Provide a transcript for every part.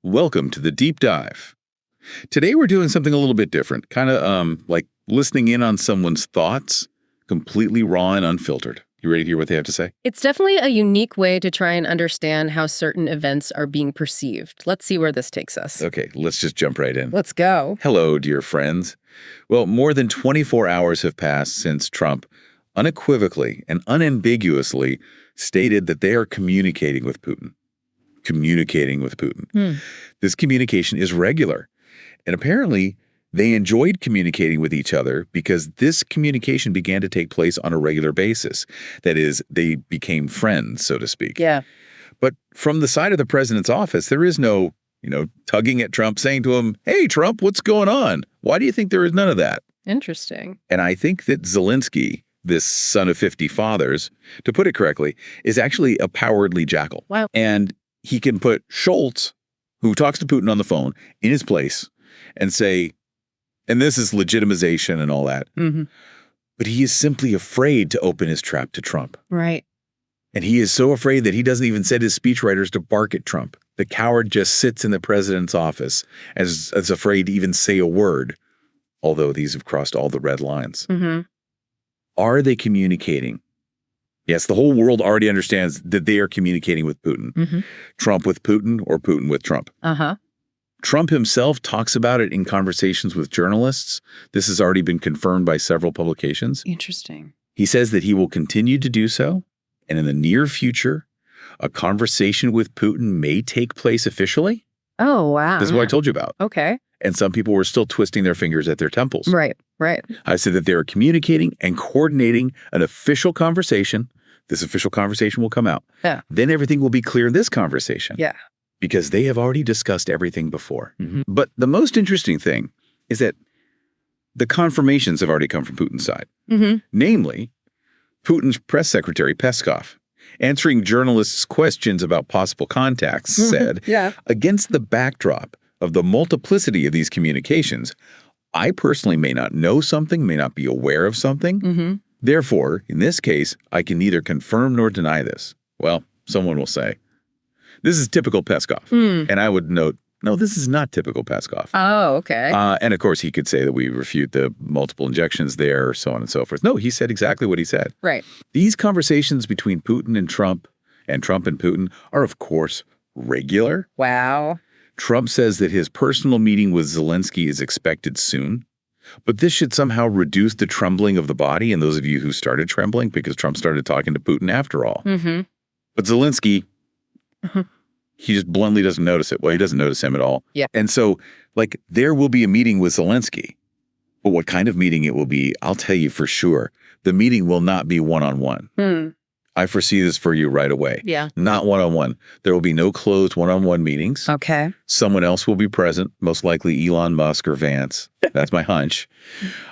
Welcome to the Deep Dive. Today we're doing something a little bit different, kind of like listening in on someone's thoughts, completely raw and unfiltered. You ready to hear what they have to say? It's definitely a unique way to try and understand how certain events are being perceived. Let's see where this takes us. Okay, let's just jump right in. Let's go. Hello, dear friends. Well, more than 24 hours have passed since Trump unequivocally and unambiguously stated that they are communicating with Putin. This communication is regular. And apparently, they enjoyed communicating with each other because this communication began to take place on a regular basis. That is, they became friends, so to speak. Yeah. But from the side of the president's office, there is no, tugging at Trump, saying to him, "Hey, Trump, what's going on?" Why do you think there is none of that? Interesting. And I think that Zelensky, this son of 50 fathers, to put it correctly, is actually a cowardly jackal. Wow. And he can put Schultz, who talks to Putin on the phone, in his place and say, and this is legitimization and all that, but he is simply afraid to open his trap to Trump. Right. And he is so afraid that he doesn't even set his speechwriters to bark at Trump. The coward just sits in the president's office as afraid to even say a word, although these have crossed all the red lines. Are they communicating? Yes, the whole world already understands that they are communicating with Putin. Trump with Putin or Putin with Trump. Trump himself talks about it in conversations with journalists. This has already been confirmed by several publications. Interesting. He says that he will continue to do so. And in the near future, a conversation with Putin may take place officially. Oh, wow. This is what I told you about. Okay. And some people were still twisting their fingers at their temples. Right. I said that they are communicating and coordinating an official conversation. This official conversation will come out. Yeah. Then everything will be clear in this conversation. Yeah. Because they have already discussed everything before. But the most interesting thing is that the confirmations have already come from Putin's side. Namely, Putin's press secretary, Peskov, answering journalists' questions about possible contacts, said, against the backdrop of the multiplicity of these communications, I personally may not know something, may not be aware of something. Therefore, in this case, I can neither confirm nor deny this. Well, someone will say, this is typical Peskov. And I would note, no, this is not typical Peskov. Oh, okay. And of course, he could say that we refute the multiple injections there, so on and so forth. No, he said exactly what he said. Right. These conversations between Putin and Trump and Putin are, of course, regular. Wow. Trump says that his personal meeting with Zelensky is expected soon. But this should somehow reduce the trembling of the body and those of you who started trembling because Trump started talking to Putin after all. But Zelensky, he just bluntly doesn't notice it. Well, he doesn't notice him at all. Yeah. And so, there will be a meeting with Zelensky. But what kind of meeting it will be, I'll tell you for sure. The meeting will not be one-on-one. I foresee this for you right away. Yeah. Not one-on-one. There will be no closed one-on-one meetings. Okay. Someone else will be present, most likely Elon Musk or Vance. That's my hunch.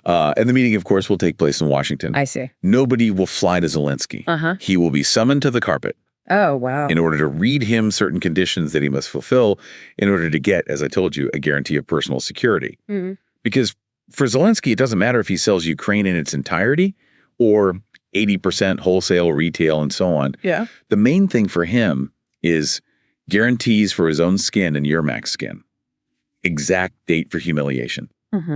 And the meeting, of course, will take place in Washington. I see. Nobody will fly to Zelensky. He will be summoned to the carpet. Oh, wow. In order to read him certain conditions that he must fulfill in order to get, as I told you, a guarantee of personal security. Because for Zelensky, it doesn't matter if he sells Ukraine in its entirety or 80% wholesale, retail, and so on. Yeah. The main thing for him is guarantees for his own skin and Yermak's skin. Exact date for humiliation.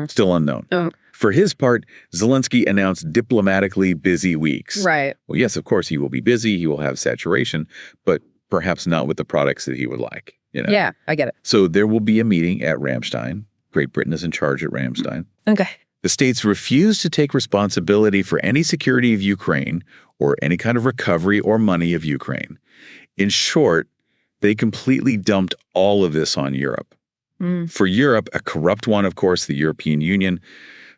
Still unknown. For his part, Zelensky announced diplomatically busy weeks. Right. Well, yes, of course, he will be busy. He will have saturation, but perhaps not with the products that he would like. Yeah, I get it. So there will be a meeting at Ramstein. Great Britain is in charge at Ramstein. Okay. The states refuse to take responsibility for any security of Ukraine or any kind of recovery or money of Ukraine. In short, they completely dumped all of this on Europe. For Europe, a corrupt one, of course, the European Union,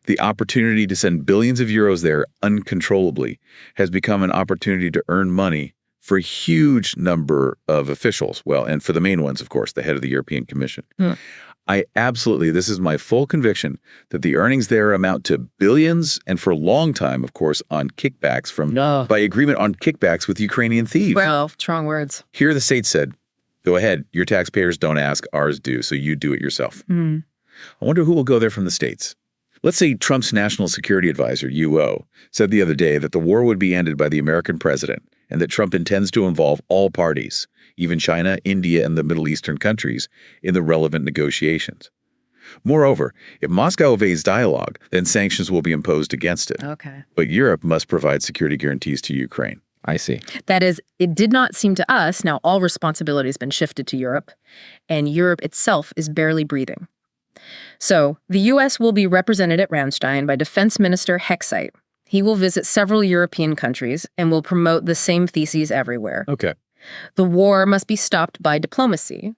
the opportunity to send billions of euros there uncontrollably has become an opportunity to earn money for a huge number of officials. Well, and for the main ones, of course, the head of the European Commission. This is my full conviction that the earnings there amount to billions and for a long time, of course, on kickbacks by agreement on kickbacks with Ukrainian thieves. Well, strong words. Here the state said, go ahead, your taxpayers don't ask, ours do, so you do it yourself. I wonder who will go there from the states. Let's say Trump's national security advisor, UO, said the other day that the war would be ended by the American president and that Trump intends to involve all parties, even China, India, and the Middle Eastern countries, in the relevant negotiations. Moreover, if Moscow evades dialogue, then sanctions will be imposed against it. Okay. But Europe must provide security guarantees to Ukraine. I see. That is, it did not seem to us, now all responsibility has been shifted to Europe, and Europe itself is barely breathing. So, the U.S. will be represented at Ramstein by Defense Minister Hexite. He will visit several European countries and will promote the same theses everywhere. Okay. The war must be stopped by diplomacy,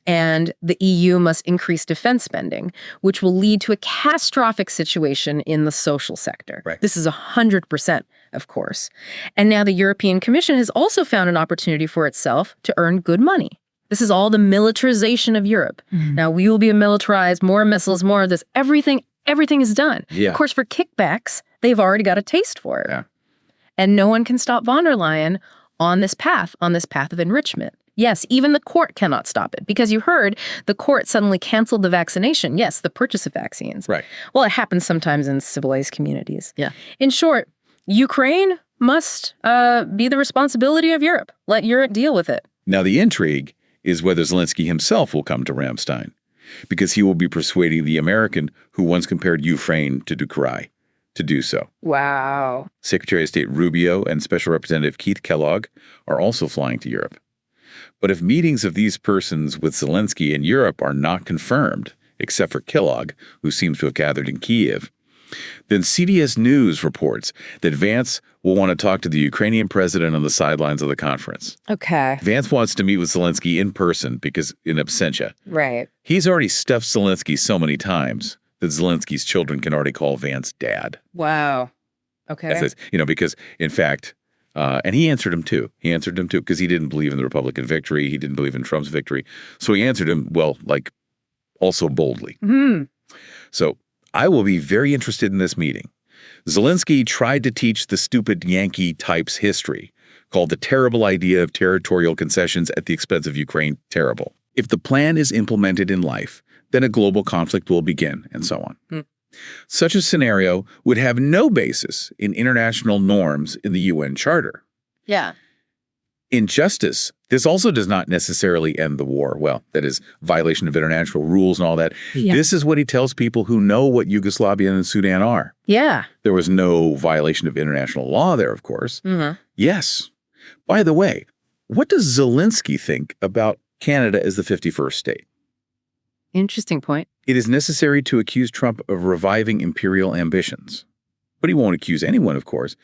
and the EU must increase defense spending, which will lead to a catastrophic situation in the social sector. Right. This is 100%, of course. And now the European Commission has also found an opportunity for itself to earn good money. This is all the militarization of Europe. Now we will be militarized, more missiles, more of this. Everything is done. Yeah. Of course, for kickbacks, they've already got a taste for it. Yeah. And no one can stop von der Leyen on this path of enrichment. Yes, even the court cannot stop it, because you heard the court suddenly canceled the vaccination. Yes, the purchase of vaccines. Right. Well, it happens sometimes in civilized communities. Yeah. In short, Ukraine must be the responsibility of Europe. Let Europe deal with it. Now, the intrigue is whether Zelensky himself will come to Ramstein, because he will be persuading the American who once compared Ukraine to Ukraine to do so. Wow. Secretary of State Rubio and Special Representative Keith Kellogg are also flying to Europe. But if meetings of these persons with Zelensky in Europe are not confirmed, except for Kellogg, who seems to have gathered in Kyiv, then CBS News reports that Vance will want to talk to the Ukrainian president on the sidelines of the conference. Okay. Vance wants to meet with Zelensky in person because in absentia. Right. He's already stuffed Zelensky so many times that Zelensky's children can already call Vance dad. Wow. Okay. Because in fact, and he answered him too. Because he didn't believe in the Republican victory. He didn't believe in Trump's victory. So he answered him, also boldly. So I will be very interested in this meeting. Zelensky tried to teach the stupid Yankee types history, called the terrible idea of territorial concessions at the expense of Ukraine terrible. If the plan is implemented in life, then a global conflict will begin, and so on. Such a scenario would have no basis in international norms in the UN Charter. Yeah. In justice, this also does not necessarily end the war. Well, that is violation of international rules and all that. Yeah. This is what he tells people who know what Yugoslavia and Sudan are. Yeah. There was no violation of international law there, of course. Yes. By the way, what does Zelensky think about Canada as the 51st state? Interesting point. It is necessary to accuse Trump of reviving imperial ambitions. But he won't accuse anyone, of course.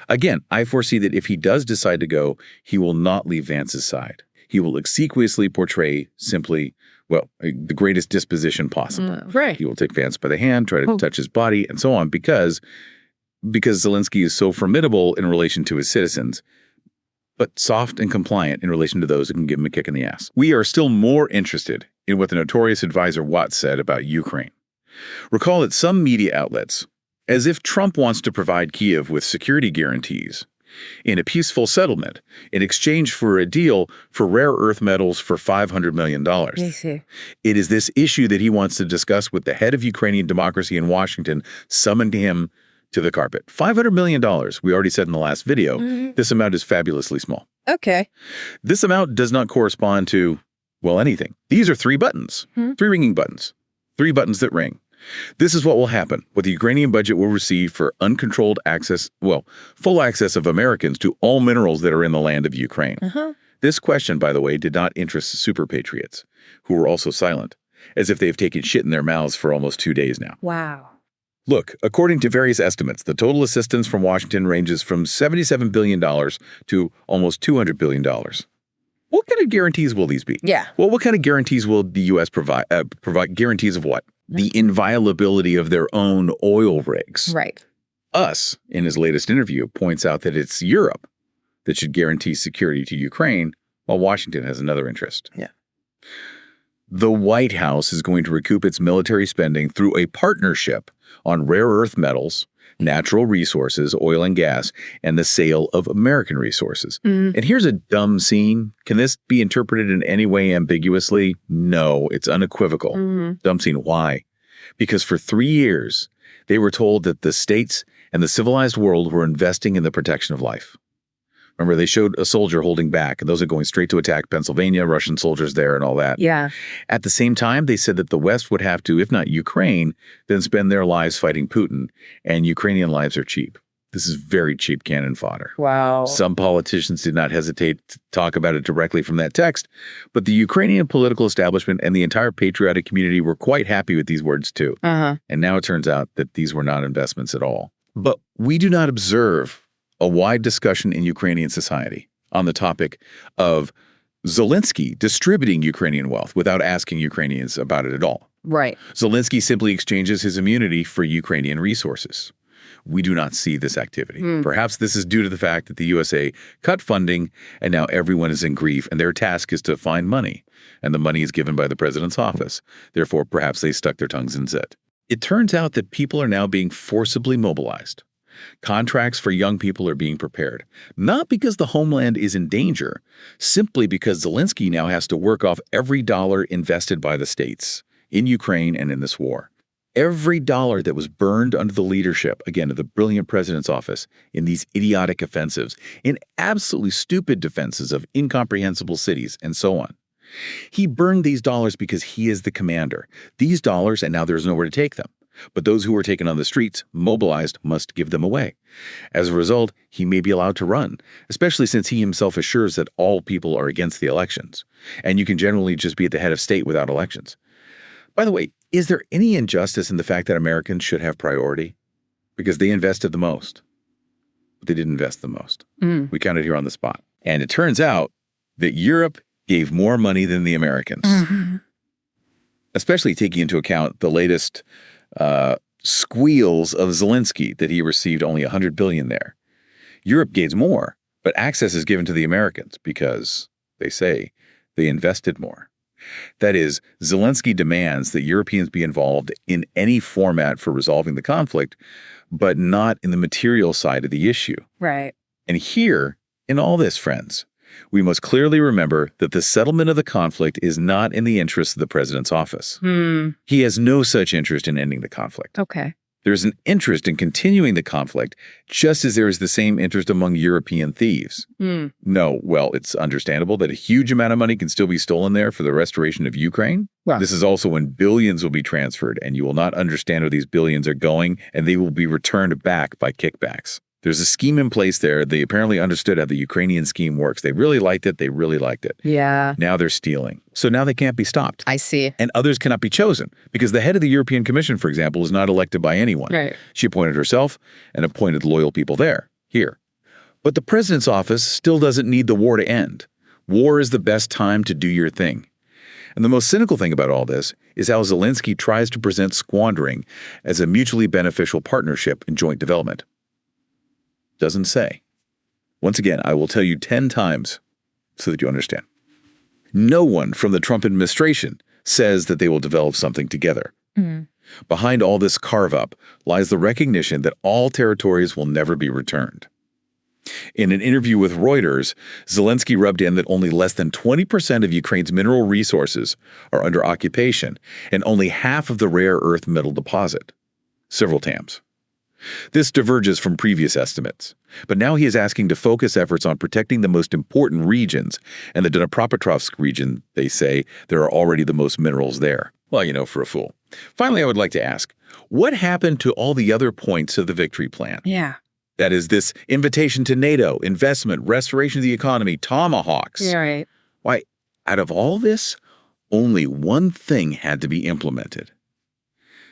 Again, I foresee that if he does decide to go, he will not leave Vance's side. He will obsequiously portray simply, the greatest disposition possible. Right. He will take Vance by the hand, try to touch his body, and so on, because Zelensky is so formidable in relation to his citizens, but soft and compliant in relation to those who can give him a kick in the ass. We are still more interested in what the notorious advisor Watts said about Ukraine. Recall that some media outlets, as if Trump wants to provide Kyiv with security guarantees in a peaceful settlement in exchange for a deal for rare earth metals for $500 million. It is this issue that he wants to discuss with the head of Ukrainian democracy in Washington, summoned him to the carpet. $500 million, we already said in the last video, this amount is fabulously small. Okay. This amount does not correspond to, anything. These are 3 buttons, 3 ringing buttons, 3 buttons that ring. This is what will happen, what the Ukrainian budget will receive for uncontrolled access, full access of Americans to all minerals that are in the land of Ukraine. This question, by the way, did not interest super patriots, who were also silent, as if they've taken shit in their mouths for almost 2 days now. Wow. Look, according to various estimates, the total assistance from Washington ranges from $77 billion to almost $200 billion. What kind of guarantees will these be? Yeah. Well, what kind of guarantees will the U.S. provide? Guarantees of what? The inviolability of their own oil rigs. Right. Us, in his latest interview, points out that it's Europe that should guarantee security to Ukraine, while Washington has another interest. Yeah. The White House is going to recoup its military spending through a partnership on rare earth metals, natural resources, oil and gas, and the sale of American resources. And here's a dumb scene. Can this be interpreted in any way ambiguously? No, it's unequivocal. Dumb scene. Why? Because for 3 years, they were told that the states and the civilized world were investing in the protection of life. Remember, they showed a soldier holding back, and those are going straight to attack Pennsylvania, Russian soldiers there and all that. Yeah. At the same time, they said that the West would have to, if not Ukraine, then spend their lives fighting Putin, and Ukrainian lives are cheap. This is very cheap cannon fodder. Wow. Some politicians did not hesitate to talk about it directly from that text, but the Ukrainian political establishment and the entire patriotic community were quite happy with these words too. Uh-huh. And now it turns out that these were not investments at all. But we do not observe a wide discussion in Ukrainian society on the topic of Zelensky distributing Ukrainian wealth without asking Ukrainians about it at all. Right. Zelensky simply exchanges his immunity for Ukrainian resources. We do not see this activity. Perhaps this is due to the fact that the USA cut funding and now everyone is in grief and their task is to find money, and the money is given by the president's office. Therefore, perhaps they stuck their tongues and said. It turns out that people are now being forcibly mobilized. Contracts for young people are being prepared, not because the homeland is in danger, simply because Zelensky now has to work off every dollar invested by the states in Ukraine and in this war. Every dollar that was burned under the leadership, again, of the brilliant president's office in these idiotic offensives, in absolutely stupid defenses of incomprehensible cities, and so on. He burned these dollars because he is the commander. These dollars, and now there's nowhere to take them. But those who were taken on the streets, mobilized, must give them away. As a result, he may be allowed to run, especially since he himself assures that all people are against the elections. And you can generally just be at the head of state without elections. By the way, is there any injustice in the fact that Americans should have priority? Because they invested the most. But they didn't invest the most. We counted here on the spot. And it turns out that Europe gave more money than the Americans. Especially taking into account the latest squeals of Zelensky that he received only $100 billion there. Europe gives more, but access is given to the Americans because, they say, they invested more. That is, Zelensky demands that Europeans be involved in any format for resolving the conflict, but not in the material side of the issue. Right. And here, in all this, friends, we must clearly remember that the settlement of the conflict is not in the interest of the president's office. He has no such interest in ending the conflict. Okay. There's an interest in continuing the conflict, just as there is the same interest among European thieves. No, well, it's understandable that a huge amount of money can still be stolen there for the restoration of Ukraine. Well, This is also when billions will be transferred, and you will not understand where these billions are going, and they will be returned back by kickbacks. There's a scheme in place there. They apparently understood how the Ukrainian scheme works. They really liked it. They really liked it. yeah, Now they're stealing. So now they can't be stopped. I see. And others cannot be chosen because the head of the European Commission, for example, is not elected by anyone. Right. She appointed herself and appointed loyal people here. But the president's office still doesn't need the war to end. War is the best time to do your thing. And the most cynical thing about all this is how Zelensky tries to present squandering as a mutually beneficial partnership in joint development. Doesn't say. Once again, I will tell you 10 times so that you understand. No one from the Trump administration says that they will develop something together. Behind all this carve-up lies the recognition that all territories will never be returned. In an interview with Reuters, Zelensky rubbed in that only less than 20% of Ukraine's mineral resources are under occupation and only half of the rare earth metal deposit. Several times. This diverges from previous estimates, but now he is asking to focus efforts on protecting the most important regions, and the Dnipropetrovsk region, they say, there are already the most minerals there. Well, for a fool. Finally, I would like to ask, what happened to all the other points of the victory plan? Yeah. That is, this invitation to NATO, investment, restoration of the economy, tomahawks. Yeah, right. Why, out of all this, only one thing had to be implemented.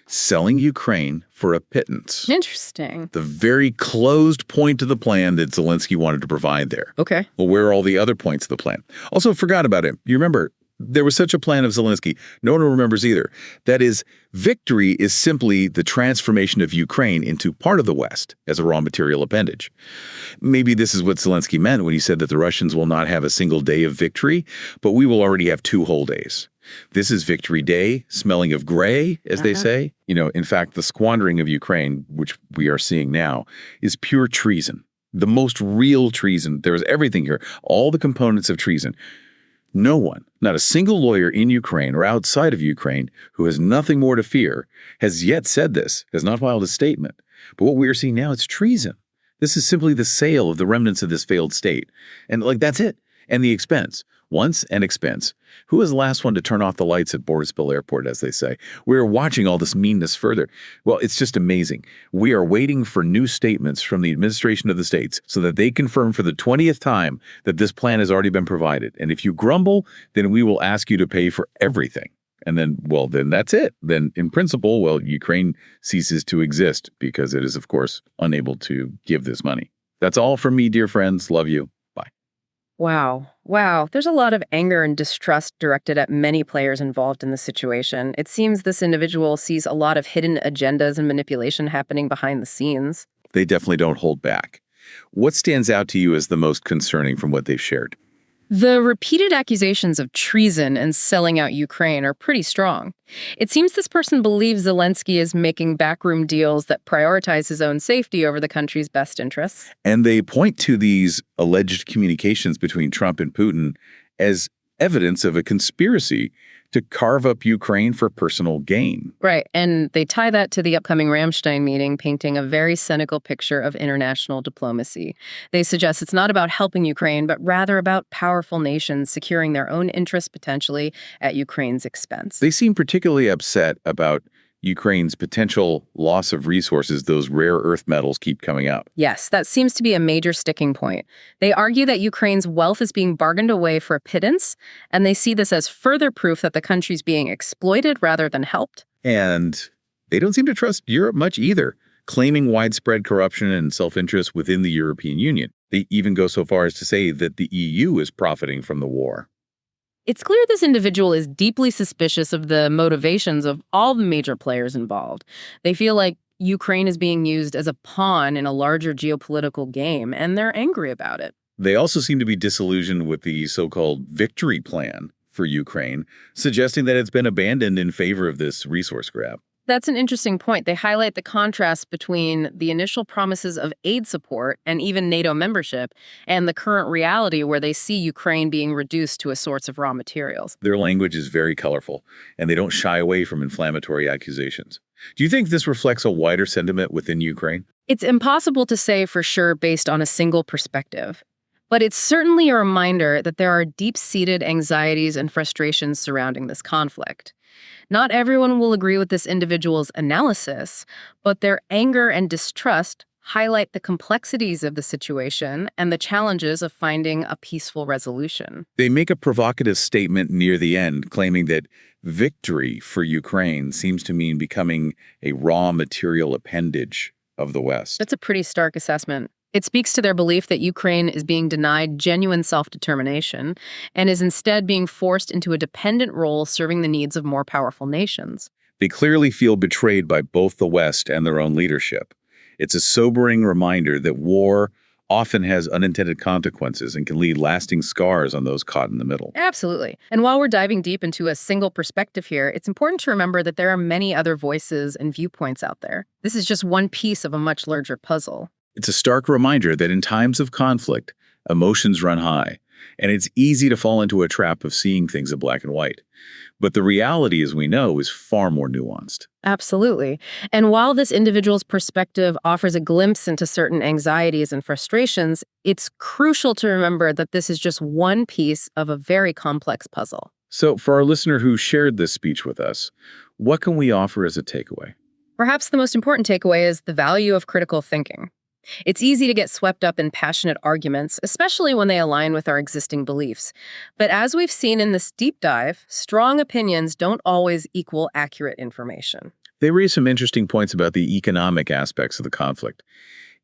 Selling Ukraine for a pittance. Interesting. The very closed point of the plan that Zelensky wanted to provide there. Okay. Well, where are all the other points of the plan? Also, forgot about it. You remember, there was such a plan of Zelensky. No one remembers either. That is, victory is simply the transformation of Ukraine into part of the West as a raw material appendage. Maybe this is what Zelensky meant when he said that the Russians will not have a single day of victory, but we will already have 2 whole days. This is Victory Day, smelling of gray, as they say. In fact, the squandering of Ukraine, which we are seeing now, is pure treason. The most real treason. There is everything here, all the components of treason. No one, not a single lawyer in Ukraine or outside of Ukraine who has nothing more to fear, has yet said this, has not filed a statement. But what we are seeing now, it's treason. This is simply the sale of the remnants of this failed state. And that's it. And the expense. Once and expense. Who was the last one to turn off the lights at Boryspil Airport, as they say? We're watching all this meanness further. Well, it's just amazing. We are waiting for new statements from the administration of the states so that they confirm for the 20th time that this plan has already been provided. And if you grumble, then we will ask you to pay for everything. And then that's it. Then in principle, Ukraine ceases to exist because it is, of course, unable to give this money. That's all from me, dear friends. Love you. Bye. Wow. Wow. There's a lot of anger and distrust directed at many players involved in the situation. It seems this individual sees a lot of hidden agendas and manipulation happening behind the scenes. They definitely don't hold back. What stands out to you as the most concerning from what they've shared? The repeated accusations of treason and selling out Ukraine are pretty strong. It seems this person believes Zelensky is making backroom deals that prioritize his own safety over the country's best interests. And they point to these alleged communications between Trump and Putin as evidence of a conspiracy to carve up Ukraine for personal gain. Right, and they tie that to the upcoming Ramstein meeting, painting a very cynical picture of international diplomacy. They suggest it's not about helping Ukraine, but rather about powerful nations securing their own interests potentially at Ukraine's expense. They seem particularly upset about Ukraine's potential loss of resources. Those rare earth metals keep coming up. Yes, that seems to be a major sticking point. They argue that Ukraine's wealth is being bargained away for a pittance, and they see this as further proof that the country's being exploited rather than helped. And they don't seem to trust Europe much either, claiming widespread corruption and self-interest within the European Union. They even go so far as to say that the EU is profiting from the war. It's clear this individual is deeply suspicious of the motivations of all the major players involved. They feel like Ukraine is being used as a pawn in a larger geopolitical game, and they're angry about it. They also seem to be disillusioned with the so-called victory plan for Ukraine, suggesting that it's been abandoned in favor of this resource grab. That's an interesting point. They highlight the contrast between the initial promises of aid support and even NATO membership and the current reality where they see Ukraine being reduced to a source of raw materials. Their language is very colorful, and they don't shy away from inflammatory accusations. Do you think this reflects a wider sentiment within Ukraine? It's impossible to say for sure based on a single perspective. But it's certainly a reminder that there are deep-seated anxieties and frustrations surrounding this conflict. Not everyone will agree with this individual's analysis, but their anger and distrust highlight the complexities of the situation and the challenges of finding a peaceful resolution. They make a provocative statement near the end, claiming that victory for Ukraine seems to mean becoming a raw material appendage of the West. That's a pretty stark assessment. It speaks to their belief that Ukraine is being denied genuine self-determination and is instead being forced into a dependent role serving the needs of more powerful nations. They clearly feel betrayed by both the West and their own leadership. It's a sobering reminder that war often has unintended consequences and can leave lasting scars on those caught in the middle. Absolutely. And while we're diving deep into a single perspective here, it's important to remember that there are many other voices and viewpoints out there. This is just one piece of a much larger puzzle. It's a stark reminder that in times of conflict, emotions run high, and it's easy to fall into a trap of seeing things in black and white. But the reality, as we know, is far more nuanced. Absolutely. And while this individual's perspective offers a glimpse into certain anxieties and frustrations, it's crucial to remember that this is just one piece of a very complex puzzle. So for our listener who shared this speech with us, what can we offer as a takeaway? Perhaps the most important takeaway is the value of critical thinking. It's easy to get swept up in passionate arguments, especially when they align with our existing beliefs. But as we've seen in this deep dive, strong opinions don't always equal accurate information. They raise some interesting points about the economic aspects of the conflict.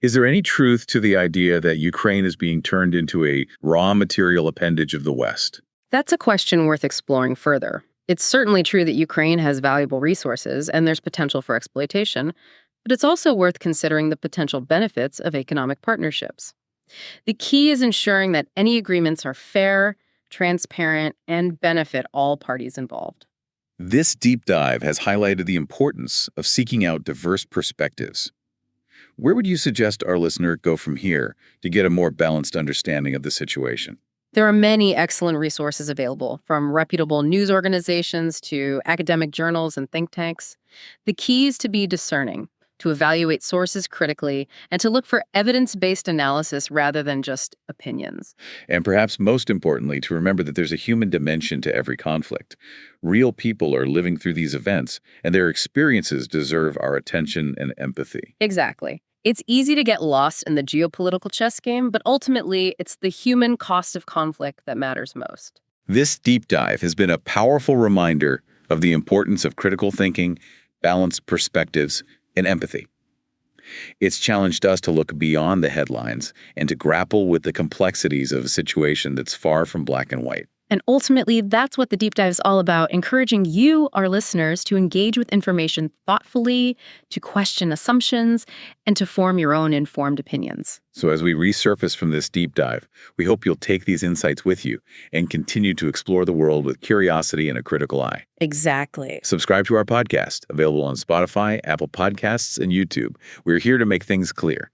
Is there any truth to the idea that Ukraine is being turned into a raw material appendage of the West? That's a question worth exploring further. It's certainly true that Ukraine has valuable resources and there's potential for exploitation, but it's also worth considering the potential benefits of economic partnerships. The key is ensuring that any agreements are fair, transparent, and benefit all parties involved. This deep dive has highlighted the importance of seeking out diverse perspectives. Where would you suggest our listener go from here to get a more balanced understanding of the situation? There are many excellent resources available, from reputable news organizations to academic journals and think tanks. The key is to be discerning. to evaluate sources critically, and to look for evidence-based analysis rather than just opinions. And perhaps most importantly, to remember that there's a human dimension to every conflict. Real people are living through these events, and their experiences deserve our attention and empathy. Exactly. It's easy to get lost in the geopolitical chess game, but ultimately, it's the human cost of conflict that matters most. This deep dive has been a powerful reminder of the importance of critical thinking, balanced perspectives, and empathy. It's challenged us to look beyond the headlines and to grapple with the complexities of a situation that's far from black and white. And ultimately, that's what the deep dive is all about, encouraging you, our listeners, to engage with information thoughtfully, to question assumptions, and to form your own informed opinions. So as we resurface from this deep dive, we hope you'll take these insights with you and continue to explore the world with curiosity and a critical eye. Exactly. Subscribe to our podcast, available on Spotify, Apple Podcasts, and YouTube. We're here to make things clear.